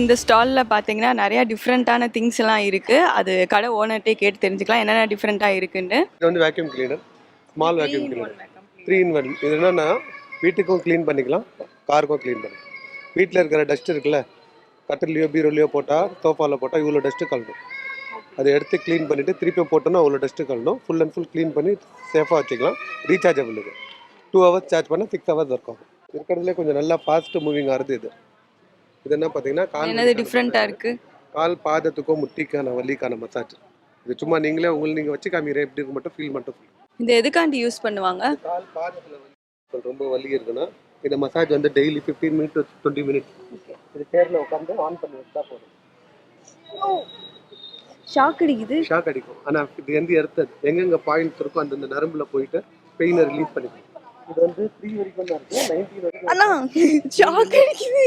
இந்த ஸ்டால்ல பார்த்தீங்கன்னா நிறைய டிஃப்ரெண்ட்டான திங்ஸ் எல்லாம் இருக்கு. அது கடை ஓனர்ட்டே கேட்டு தெரிஞ்சுக்கலாம் என்னென்ன டிஃப்ரெண்ட்டா இருக்குன்னு. இது வந்து vacuum cleaner, small vacuum cleaner, 3 in 1. இது என்னன்னா வீட்டுக்கும் க்ளீன் பண்ணிக்கலாம், காருக்கும் க்ளீன் பண்ணிக்கலாம். வீட்டில் இருக்கிற டஸ்ட் இருக்குல்ல, கட்டிலையோ பீரோலையோ போட்டால், சோஃபாவில் போட்டால் இவ்வளோ டஸ்ட்டு கலணும். அதை எடுத்து க்ளீன் பண்ணிவிட்டு திருப்பியும் போட்டோன்னா அவ்வளோ டஸ்ட்டு கலணும். ஃபுல் அண்ட் ஃபுல் க்ளீன் பண்ணி சேஃபாக வச்சுக்கலாம். ரீசார்ஜபிள் இது. 2 hours சார்ஜ் பண்ணால் 6 hours ஒர்க் ஆகும். இருக்கிறதுலே கொஞ்சம் நல்லா ஃபாஸ்ட்டு மூவிங் ஆகுது இது. இது என்ன பார்த்தீங்கன்னா என்னது டிஃப்ரெண்ட்டா இருக்கு? கால் பாதத்துக்கும் முட்டிக்கான வலிக்கான மசாஜ். இது சும்மா நீங்களே நீங்கள் வச்சு காமிக்கிறேன் எப்படி இருக்கு மட்டும் ஃபீல் மட்டும். இது எதுக்காண்டி யூஸ் பண்ணுவாங்க? கால் பாதத்தில் வலி ரொம்ப வலி இருக்குன்னா இந்த மசாஜ் வந்து டெய்லி 15 minutes to 20 minutes. இது சேர்ல உட்காந்து ஆன் பண்ணி வச்சா போதும். ஷாக் அடிக்குது. ஷாக் அடிக்கும். ஆனால் இது எந்த இடத்துல எங்கெங்கே பாயிண்ட்ஸ் இருக்கோ அந்தந்த நரம்புல போயிட்டு பெயினை ரிலீஸ் பண்ணிக்கும். இது வந்து 3 வரைக்கும் தான் இருக்குது, 19 வரைக்கும். அண்ணா ஷாக் அடிக்குது.